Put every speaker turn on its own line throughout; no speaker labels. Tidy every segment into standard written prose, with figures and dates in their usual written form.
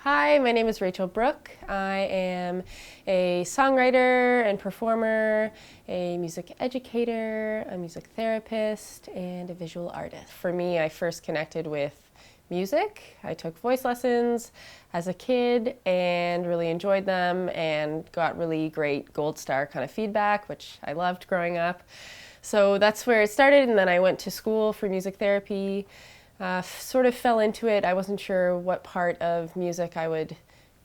Hi, my name is Rachel Bruch. I am a songwriter and performer, a music educator, a music therapist, and a visual artist. For me, I first connected with music. I took voice lessons as a kid and really enjoyed them and got really great gold star kind of feedback, which I loved growing up. So that's where it started, and then I went to school for music therapy. Sort of fell into it. I wasn't sure what part of music I would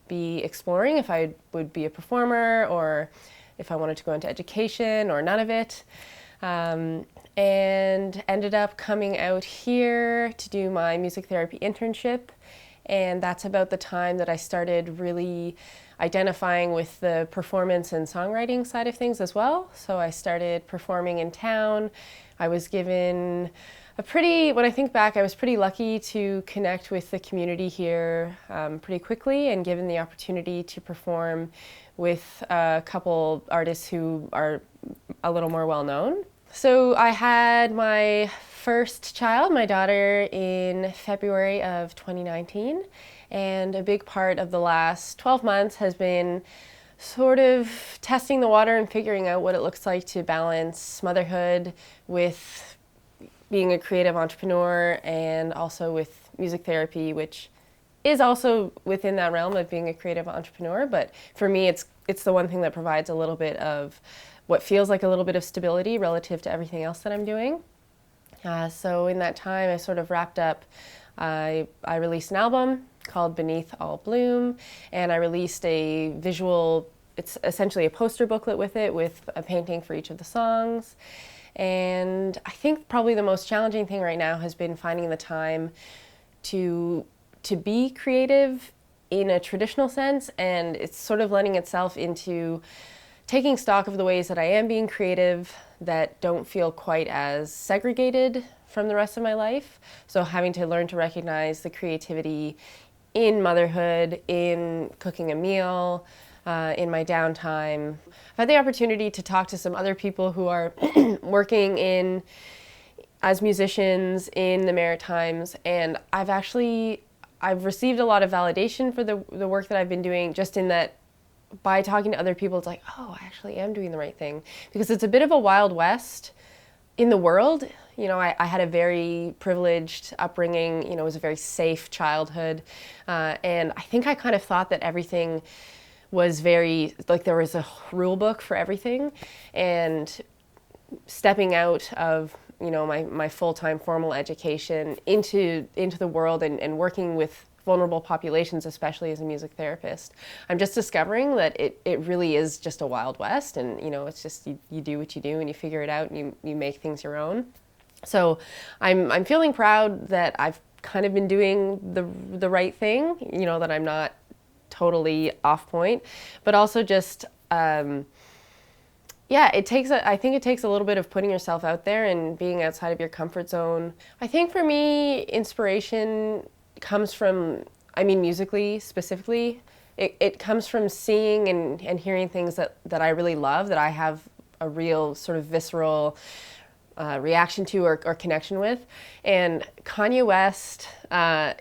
be exploring, if I would be a performer or if I wanted to go into education or none of it. And ended up coming out here to do my music therapy internship. And that's about the time that I started really identifying with the performance and songwriting side of things as well. So I started performing in town. I was given when I think back, I was pretty lucky to connect with the community here pretty quickly and given the opportunity to perform with a couple artists who are a little more well known. So I had my first child, my daughter, in February of 2019, and a big part of the last 12 months has been sort of testing the water and figuring out what it looks like to balance motherhood with being a creative entrepreneur and also with music therapy, which is also within that realm of being a creative entrepreneur. But for me, it's the one thing that provides a little bit of what feels like a little bit of stability relative to everything else that I'm doing. So in that time, I sort of wrapped up. I released an album called Beneath All Bloom, and I released a visual, it's essentially a poster booklet with it, with a painting for each of the songs. And I think probably the most challenging thing right now has been finding the time to be creative in a traditional sense, and it's sort of lending itself into taking stock of the ways that I am being creative that don't feel quite as segregated from the rest of my life. So having to learn to recognize the creativity in motherhood, in cooking a meal, in my downtime. I've had the opportunity to talk to some other people who are working as musicians in the Maritimes, and I've received a lot of validation for the work that I've been doing, just in that by talking to other people, it's like, oh, I actually am doing the right thing. Because it's a bit of a wild west in the world. You know, I had a very privileged upbringing, it was a very safe childhood, and I think I kind of thought that everything was very, like there was a rule book for everything, and stepping out of my full-time formal education into the world and working with vulnerable populations, especially as a music therapist, I'm just discovering that it really is just a wild west, and it's just you do what you do and you figure it out and you make things your own. So I'm feeling proud that I've kind of been doing the right thing, that I'm not totally off point, but also just I think it takes a little bit of putting yourself out there and being outside of your comfort zone. I think for me, inspiration comes from, musically specifically, it comes from seeing and hearing things that I really love, that I have a real sort of visceral reaction to or connection with. And Kanye West,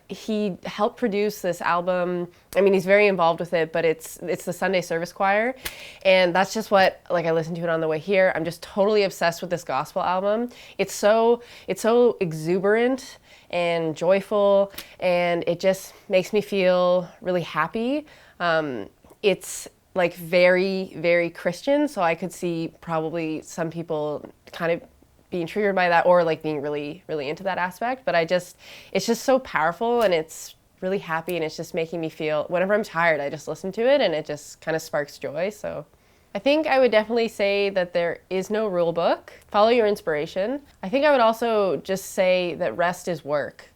he helped produce this album. He's very involved with it, but it's the Sunday Service Choir, and that's just what, I listened to it on the way here. I'm just totally obsessed with this gospel album. It's so exuberant and joyful, and it just makes me feel really happy. It's very, very Christian, so I could see probably some people kind of being triggered by that, or being really, really into that aspect. But it's just so powerful, and it's really happy, and it's just making me feel, whenever I'm tired, I just listen to it and it just kind of sparks joy. So I think I would definitely say that there is no rule book. Follow your inspiration. I think I would also just say that rest is work,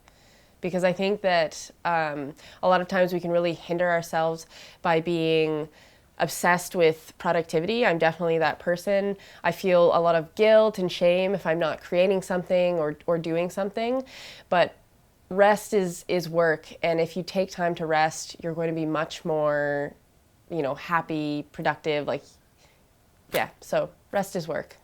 because I think that a lot of times we can really hinder ourselves by being obsessed with productivity. I'm definitely that person. I feel a lot of guilt and shame if I'm not creating something or doing something, but rest is work. And if you take time to rest, you're going to be much more, happy, productive, so rest is work.